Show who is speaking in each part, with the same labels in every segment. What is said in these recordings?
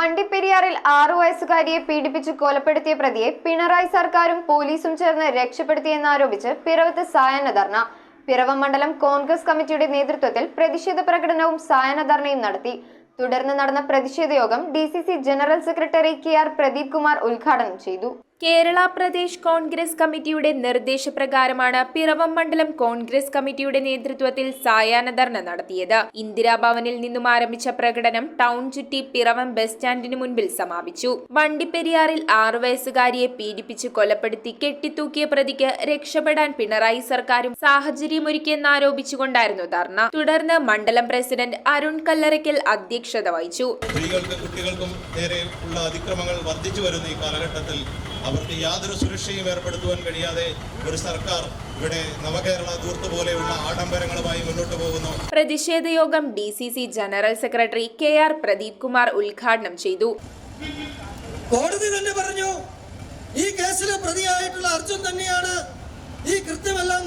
Speaker 1: വണ്ടിപ്പെരിയാറിൽ 6 വയസ്സുകാരിയെ പീഡിപ്പിച്ച് കൊലപ്പെടുത്തിയ പ്രതിയെ പിണറായി സർക്കാരും പോലീസും ചേർന്ന് രക്ഷപ്പെടുത്തിയെന്നാരോപിച്ച് പിറവത്ത് സായാഹ്ന ധർണ. പിറവം മണ്ഡലം കോൺഗ്രസ് കമ്മിറ്റിയുടെ നേതൃത്വത്തിൽ പ്രതിഷേധ പ്രകടനവും സായാഹ്ന ധർണയും നടത്തി. തുടർന്ന് നടന്ന പ്രതിഷേധ യോഗം DCC general secretary KR Pradeep Kumar ഉദ്ഘാടനം ചെയ്തു.
Speaker 2: കേരള പ്രദേശ് കോൺഗ്രസ് കമ്മിറ്റിയുടെ നിർദ്ദേശപ്രകാരമാണ് പിറവം മണ്ഡലം കോൺഗ്രസ് കമ്മിറ്റിയുടെ നേതൃത്വത്തിൽ സായാഹ്ന ധർണ നടത്തിയത്. ഇന്ദിരാഭവനിൽ നിന്നും ആരംഭിച്ച പ്രകടനം ടൗൺ ചുറ്റി പിറവം ബസ് സ്റ്റാൻഡിന് മുൻപിൽ സമാപിച്ചു. വണ്ടിപ്പെരിയാറിൽ 6 വയസ്സുകാരിയെ പീഡിപ്പിച്ച് കൊലപ്പെടുത്തി കെട്ടിത്തൂക്കിയ പ്രതിക്ക് രക്ഷപ്പെടാൻ പിണറായി സർക്കാരും സാഹചര്യമൊരുക്കിയെന്നാരോപിച്ചുകൊണ്ടായിരുന്നു ധർണ. തുടർന്ന് മണ്ഡലം പ്രസിഡന്റ് അരുൺ കല്ലറയ്ക്കൽ അധ്യക്ഷത വഹിച്ചു.
Speaker 3: കുട്ടികൾക്കും നേരെയുള്ള അതിക്രമങ്ങൾ വർദ്ധിച്ചു വരുന്ന ഈ കാലഘട്ടത്തിൽ അവർക്ക് യാതൊരു സുരക്ഷയും ഏർപ്പെടുത്തുവാൻ കഴിയാതെ ഒരു സർക്കാർ ഇവിടെ നവകേരള ദൂർത്ത് പോലെയുള്ള ആഡംബരങ്ങളുമായി മുന്നോട്ട് പോകുന്നു.
Speaker 2: പ്രതിഷേധ യോഗം DCC general secretary KR Pradeep Kumar ഉദ്ഘാടനം ചെയ്തു.
Speaker 4: കോടതി തന്നെ പറഞ്ഞു, ഈ കേസിലെ പ്രതിയായിട്ടുള്ള അർജുൻ തന്നെയാണ് ഈ കൃത്യമെല്ലാം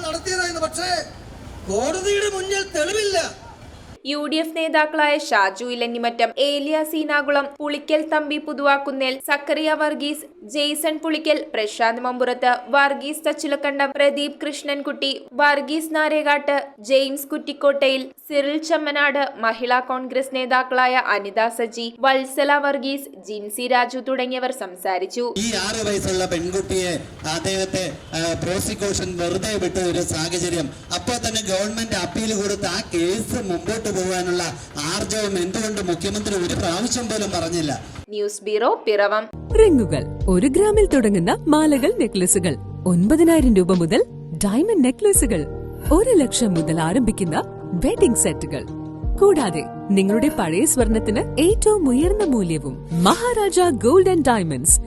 Speaker 4: നടത്തിയതെന്ന്. പക്ഷേ കോടതിയുടെ മുന്നിൽ തെളിവില്ല.
Speaker 2: UDF നേതാക്കളായ ഷാജു ഇലഞ്ഞിമറ്റം, ഏലിയ സീനാകുളം, പുളിക്കൽ തമ്പി പുതുവാക്കുന്നേൽ, സക്കറിയ വർഗീസ്, ജെയ്സൺ പുളിക്കൽ, പ്രശാന്ത് മമ്പുറത്ത്, വർഗീസ് തച്ചിലക്കണ്ടം, പ്രദീപ് കൃഷ്ണൻകുട്ടി, വർഗീസ് നാരേകാട്ട്, ജെയിംസ് കുറ്റിക്കോട്ടയിൽ, സിറിൽ ചമ്മനാട്, മഹിളാ കോൺഗ്രസ് നേതാക്കളായ അനിത സജി, വത്സല വർഗീസ്, ജിൻസി രാജു തുടങ്ങിയവർ സംസാരിച്ചു.
Speaker 5: ഈ 6 വയസ്സുള്ള പെൺകുട്ടിയെ അദ്ദേഹത്തെ പ്രോസിക്യൂഷൻ വെറുതെ വിട്ട ഒരു സാഹചര്യം, അപ്പോൾ തന്നെ ഗവൺമെന്റ് അപ്പീൽ കൊടുത്ത് ആ കേസ് മുമ്പോട്ട് പോകാനുള്ള ആർജവം എന്തുകൊണ്ട് മുഖ്യമന്ത്രി ഒരു പ്രാവശ്യം പോലും പറഞ്ഞില്ല?
Speaker 2: News bureau, Piravom.
Speaker 6: റിങ്ങുകൾ 1 ഗ്രാമിൽ തുടങ്ങുന്ന മാലകൾ, നെക്ലസുകൾ 9,000 രൂപ മുതൽ ഡയമണ്ട് നെക്ലസുകൾ 1 ലക്ഷം മുതൽ ആരംഭിക്കുന്ന വെഡിംഗ് സെറ്റുകൾ. കൂടാതെ നിങ്ങളുടെ പഴയ സ്വർണത്തിന് ഏറ്റവും ഉയർന്ന മൂല്യവും. Maharaja gold and diamonds,